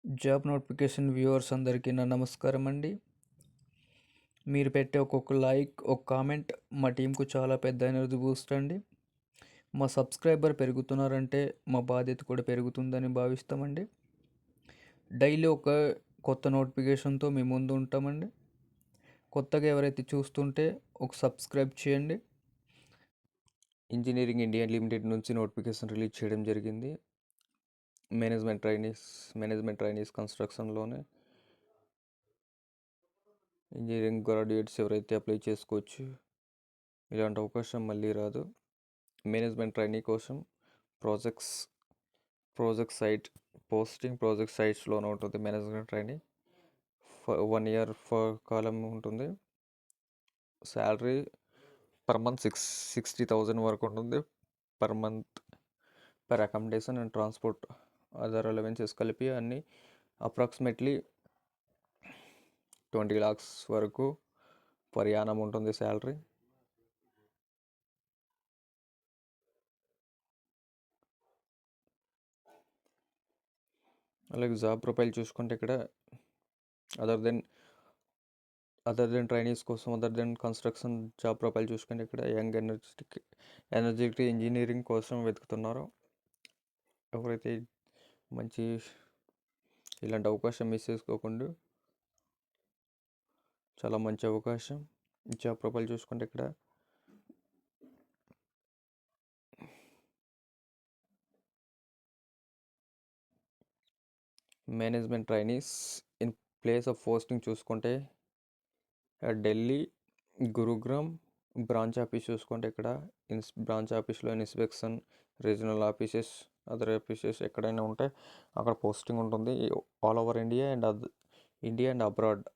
Job notification viewers అందరికీ నా నమస్కారం అండి. మీరు పెట్టే ఒక్కొక్క లైక్, ఒక కామెంట్ మా టీంకు చాలా పెద్ద ఎనర్జీ బూస్ట్ అండి. మా సబ్స్క్రైబర్ పెరుగుతున్నారంటే మా బాధ్యత కూడా పెరుగుతుందని భావిస్తామండి. డైలీ ఒక కొత్త నోటిఫికేషన్తో మీ ముందు ఉంటామండి. కొత్తగా ఎవరైతే చూస్తుంటే ఒక సబ్స్క్రైబ్ చేయండి. ఇంజనీరింగ్ ఇండియా లిమిటెడ్ నుంచి నోటిఫికేషన్ రిలీజ్ చేయడం జరిగింది. మేనేజ్మెంట్ ట్రైనీస్ కన్స్ట్రక్షన్లోనే ఇంజనీరింగ్ గ్రాడ్యుయేట్స్ ఎవరైతే అప్లై చేసుకోవచ్చు. ఇలాంటి అవకాశం మళ్ళీ రాదు. మేనేజ్మెంట్ ట్రైనీ కోసం ప్రాజెక్ట్ సైట్స్లోనే ఉంటుంది. మేనేజ్మెంట్ ట్రైనీ 1 year కాలం ఉంటుంది. శాలరీ పర్ మంత్ 60,000 వరకు ఉంటుంది. Per month per accommodation and transport other allowances కలిపి అన్నీ అప్రాక్సిమేట్లీ 20 lakhs వరకు పర్ యానం ఉంటుంది శాలరీ. అలాగే జాబ్ ప్రొఫైల్ చూసుకుంటే ఇక్కడ అదర్ దెన్ ట్రైనీస్ కోసం other than construction job profile చూసుకుంటే ఇక్కడ యంగ్ ఎనర్జెటిక్ ఇంజనీరింగ్ కోసం వెతుకుతున్నారు. ఎవరైతే మంచి ఇలాంటి అవకాశం మిస్ చేసుకోకుండా చాలా మంచి అవకాశం. జాబ్ ప్రొఫైల్ చూసుకుంటే ఇక్కడ management trainees in place of posting చూసుకుంటే ఢిల్లీ, గురుగ్రామ్ బ్రాంచ్ ఆఫీస్ చూసుకుంటే ఇక్కడ బ్రాంచ్ ఆఫీస్లో inspection, regional offices, other offices ఎక్కడైనా ఉంటే అక్కడ పోస్టింగ్ ఉంటుంది. All over India and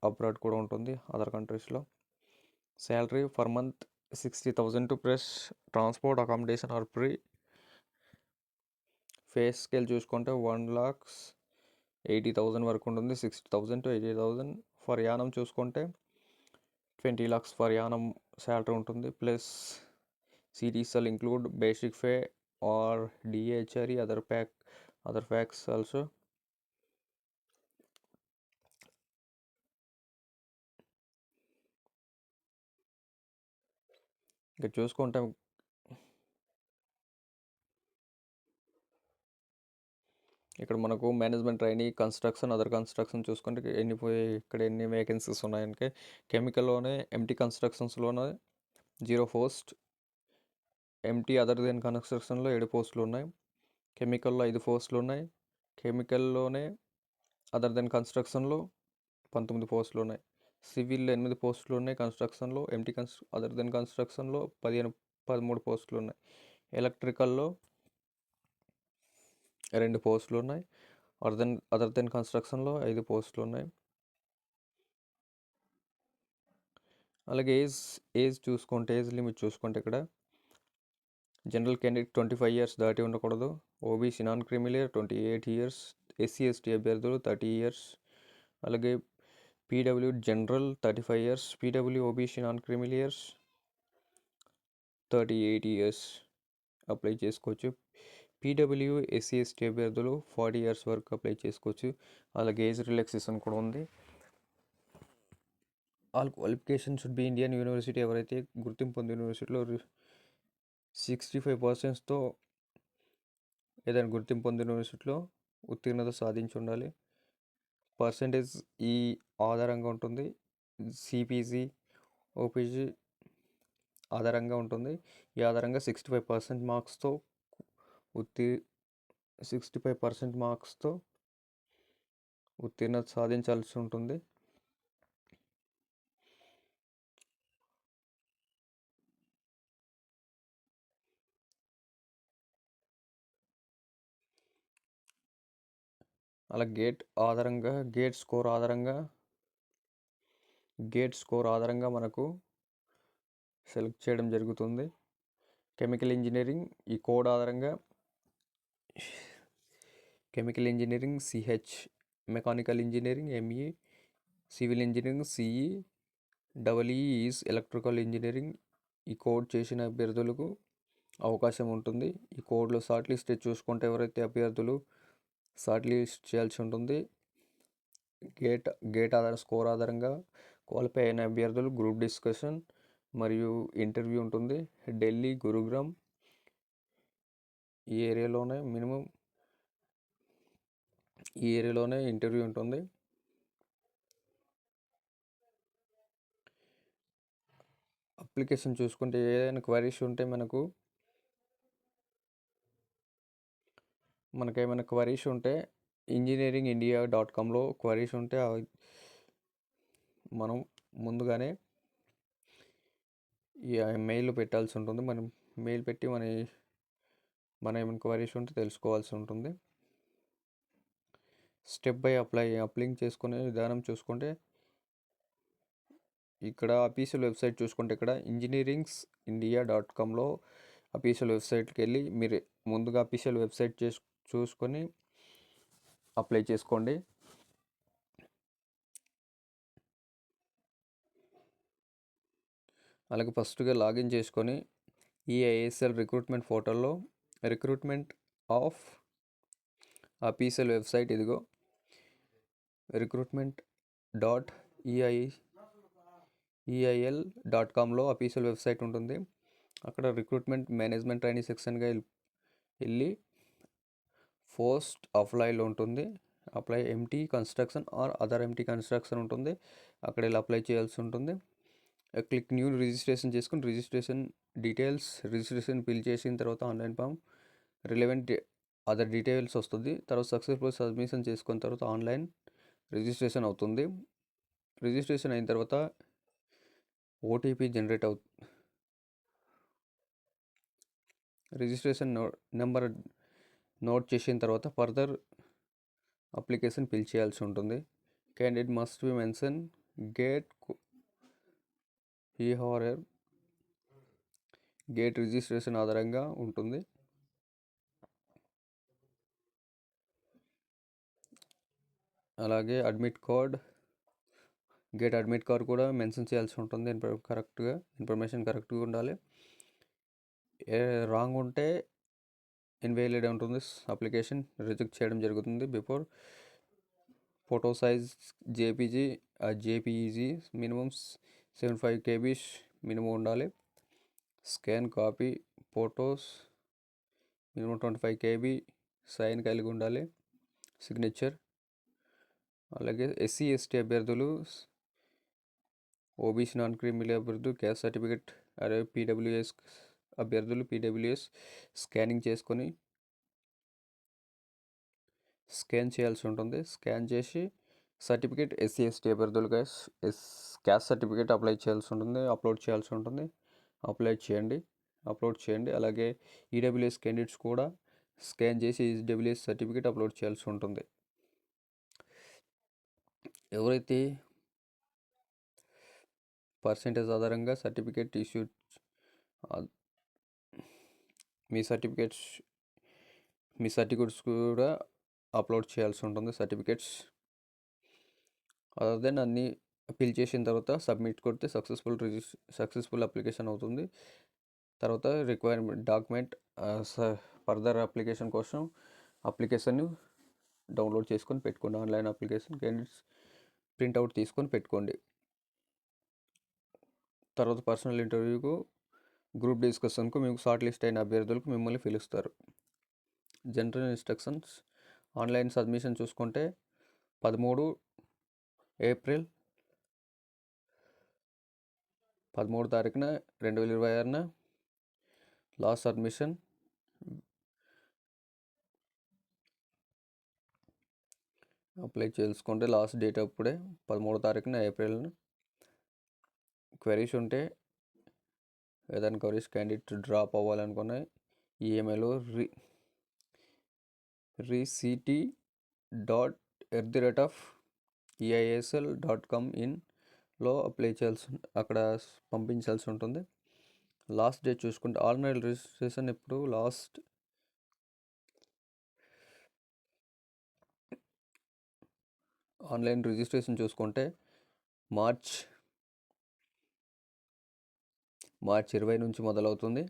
abroad కూడా ఉంటుంది అదర్ కంట్రీస్లో. Salary per month 60,000 to plus transport accommodation are free. Face scale చూసుకుంటే 1,80,000 వరకు ఉంటుంది. 60,000 to 80,000. ఫర్ యానం చూసుకుంటే 20 lakhs ఫర్ యానం శాలరీ ఉంటుంది. ప్లస్ సిటీసల్ ఇంక్లూడ్ బేసిక్ పే ఆర్ డిహెచ్ఆర్ఈ అదర్ ఫ్యాక్స్ ఆల్సో. ఇక్కడ చూసుకుంటే ఇక్కడ మనకు మేనేజ్మెంట్ ట్రైనీ అదర్ కన్స్ట్రక్షన్ చూసుకుంటే ఇక్కడ ఎన్ని వేకెన్సీస్ ఉన్నాయంటే కెమికల్లోనే ఎంటీ కన్స్ట్రక్షన్స్లోనే 0 పోస్ట్, ఎంటీ అదర్ దెన్ కన్స్ట్రక్షన్లో 7 పోస్టులు ఉన్నాయి. కెమికల్లో 5 పోస్టులు ఉన్నాయి. కెమికల్లోనే అదర్ దెన్ కన్స్ట్రక్షన్లో 19 పోస్టులు ఉన్నాయి. సివిల్లో 8 పోస్టులు ఉన్నాయి. కన్స్ట్రక్షన్లో అదర్ దెన్ కన్స్ట్రక్షన్లో 13 పోస్టులు ఉన్నాయి. ఎలక్ట్రికల్లో 2 పోస్టులు ఉన్నాయి. అదర్ దెన్ కన్స్ట్రక్షన్లో 5 పోస్టులు ఉన్నాయి. అలాగే ఏజ్ లిమిట్ చూసుకుంటే ఇక్కడ జనరల్ క్యాండిడేట్ 25 years దాటి ఉండకూడదు. OBC non creamy layer 28 years, SC ST అభ్యర్థులు 30 years. అలాగే PW general 35 years, PW OBC non creamy layers 38 years apply చేసుకోవచ్చు. పీడబ్ల్యూ ఎస్సీ ఎస్టీ అభ్యర్థులు 40 years వరకు అప్లై చేసుకోవచ్చు. అలాగే ఏజ్ రిలాక్సేషన్ కూడా ఉంది. All qualification should be Indian university. ఎవరైతే గుర్తింపు పొందిన యూనివర్సిటీలో 65%తో ఏదైనా గుర్తింపు పొందిన యూనివర్సిటీలో ఉత్తీర్ణత సాధించి ఉండాలి. పర్సంటేజ్ ఈ ఆధారంగా ఉంటుంది. సిపిసి, ఓపీజీ ఆధారంగా ఉంటుంది. ఈ ఆధారంగా 65% మార్క్స్తో 65% మార్క్స్తో ఉత్తీర్ణత సాధించాల్సి ఉంటుంది. అలా గేట్ స్కోర్ ఆధారంగా మనకు సెలెక్ట్ చేయడం జరుగుతుంది. కెమికల్ ఇంజనీరింగ్ ఈ కోడ్ ఆధారంగా chemical engineering CH, mechanical engineering ME, civil engineering CE, double E is electrical engineering. ఈ కోడ్ చేసిన అభ్యర్థులకు అవకాశం ఉంటుంది. ఈ కోడ్లో షార్ట్ లిస్ట్ చూసుకుంటే ఎవరైతే అభ్యర్థులు షార్ట్ లిస్ట్ చేయాల్సి ఉంటుంది. గేట్ గేట్ స్కోర్ ఆధారంగా క్వాలిఫై అయిన అభ్యర్థులు గ్రూప్ డిస్కషన్ మరియు ఇంటర్వ్యూ ఉంటుంది. ఢిల్లీ, గురుగ్రామ్ ఈ ఏరియాలోనే ఇంటర్వ్యూ ఉంటుంది. అప్లికేషన్ చూసుకుంటే ఏదైనా క్వైరీస్ ఉంటే మనకేమైనా క్వైరీస్ ఉంటే engineeringindia.comలో క్వైరీస్ ఉంటే మనం ముందుగానే ఈ మెయిల్ పెట్టాల్సి ఉంటుంది. మనం మెయిల్ పెట్టి మన ఏమైనా క్వైరీస్ ఉంటే తెలుసుకోవాల్సి ఉంటుంది. స్టెప్ బై అప్లయింగ్ చేసుకునే విధానం చూసుకుంటే ఇక్కడ అఫీషియల్ వెబ్సైట్ చూసుకుంటే ఇక్కడ engineeringindia.comలో అఫీషియల్ వెబ్సైట్కి వెళ్ళి మీరు ముందుగా అఫీషియల్ వెబ్సైట్ చూసుకొని అప్లై చేసుకోండి. అలాగే ఫస్ట్గా లాగిన్ చేసుకొని EISL రిక్రూట్మెంట్ పోర్టల్లో రిక్రూట్మెంట్ ఆఫ్ అఫీషియల్ వెబ్సైట్ ఇదిగో recruitment.eil.comలో అఫీషియల్ వెబ్సైట్ ఉంటుంది. అక్కడ రిక్రూట్మెంట్ మేనేజ్మెంట్ ట్రైనింగ్ సెక్షన్గా వెళ్ళి పోస్ట్ అప్లైలో ఉంటుంది. Apply MT construction or other MT construction ఉంటుంది. అక్కడ ఇలా అప్లై చేయాల్సి ఉంటుంది. క్లిక్ న్యూ రిజిస్ట్రేషన్ చేసుకుని రిజిస్ట్రేషన్ ఫిల్ చేసిన తర్వాత online form relevant other details వస్తుంది. తర్వాత సక్సెస్ఫుల్ సబ్మిషన్ చేసుకున్న తర్వాత ఆన్లైన్ రిజిస్ట్రేషన్ అవుతుంది. రిజిస్ట్రేషన్ అయిన తర్వాత OTP generate registration number note చేసిన తర్వాత ఫర్దర్ అప్లికేషన్ ఫిల్ చేయాల్సి ఉంటుంది. Candidate must be mention gate registration ఆధారంగా ఉంటుంది. అలాగే అడ్మిట్ కార్డ్ కూడా మెన్షన్ చేయాల్సి ఉంటుంది. ఇన్ఫర్మేషన్ కరెక్ట్గా ఉండాలి. రాంగ్ ఉంటే ఇన్వాలిడ్ ఉంటుంది. అప్లికేషన్ రిజెక్ట్ చేయడం జరుగుతుంది. Before photo size JPEG minimum 75 KB minimum ఉండాలి. Scan copy photos minimum 25 KB sign కలిగి ఉండాలి. సిగ్నేచర్. అలాగే SC/ST అభ్యర్థులు, ఓబీసీ నాన్ క్రిమినల్ అభ్యర్థులు, క్యాస్ట్ సర్టిఫికేట్ PWS అభ్యర్థులు PWS స్కానింగ్ చేసుకొని స్కాన్ చేయాల్సి ఉంటుంది. స్కాన్ చేసి సర్టిఫికేట్ SC/ST అభ్యర్థులు క్యాస్ట్ సర్టిఫికేట్ అప్లోడ్ చేయాల్సి ఉంటుంది. అప్లోడ్ చేయండి. అలాగే ఈడబ్ల్యూఎస్ క్యాండిడేట్స్ కూడా స్కాన్ చేసి ఈడబ్ల్యూఎస్ సర్టిఫికేట్ అప్లోడ్ చేయాల్సి ఉంటుంది. ఎవరైతే పర్సెంటేజ్ ఆధారంగా సర్టిఫికేట్ మీ సర్టిఫికేట్స్ కూడా అప్లోడ్ చేయాల్సి ఉంటుంది. అదర్ దెన్ అన్నీ ఫిల్ చేసిన తర్వాత సబ్మిట్ కొడితే సక్సెస్ఫుల్ అప్లికేషన్ అవుతుంది. తర్వాత రిక్వైర్మెంట్ డాక్యుమెంట్ ఫర్దర్ అప్లికేషన్ కోసం అప్లికేషన్ని డౌన్లోడ్ చేసుకొని పెట్టుకోండి. ఆన్లైన్ అప్లికేషన్ క్యాండిడేట్స్ ప్రింట్అవుట్ తీసుకొని పెట్టుకోండి. తర్వాత పర్సనల్ ఇంటర్వ్యూకు గ్రూప్ డిస్కషన్కు మీకు షార్ట్ లిస్ట్ అయిన అభ్యర్థులకు మిమ్మల్ని పిలుస్తారు. జనరల్ ఇన్స్ట్రక్షన్స్ ఆన్లైన్ సబ్మిషన్ చూసుకుంటే 13 ఏప్రిల్ 2026 లాస్ట్ సబ్మిషన్. అప్లై చేసుకుంటే లాస్ట్ డేట్ అప్పుడే 13 ఏప్రిల్. క్వెరీస్ ఉంటే ఏదైనా క్వెరీస్ క్యాండిడేట్ డ్రాప్ అవ్వాలనుకున్నాయి ఈమెయిల్లో receipt@eisl.com ఇన్లో అప్లై అక్కడ పంపించాల్సి ఉంటుంది. లాస్ట్ డేట్ చూసుకుంటే ఆన్లైన్ రిజిస్ట్రేషన్ ఇప్పుడు ఆన్లైన్ రిజిస్ట్రేషన్ చూసుకుంటే మార్చ్ 20 నుంచి మొదలవుతుంది.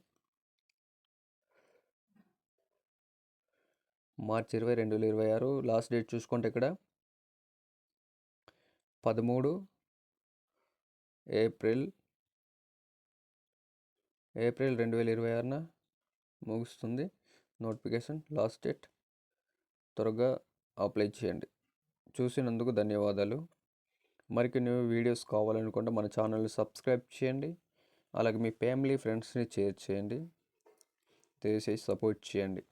మార్చ్ 20, 2026 లాస్ట్ డేట్ చూసుకుంటే ఇక్కడ 13 ఏప్రిల్ 2026న ముగుస్తుంది నోటిఫికేషన్. Last date. త్వరగా అప్లై చేయండి. చూసినందుకు ధన్యవాదాలు. మరికొన్ని వీడియోస్ కావాలనుకుంటే మన ఛానల్ని సబ్స్క్రైబ్ చేయండి. అలాగే మీ ఫ్యామిలీ ఫ్రెండ్స్ని షేర్ చేయండి. దయచేసి సపోర్ట్ చేయండి.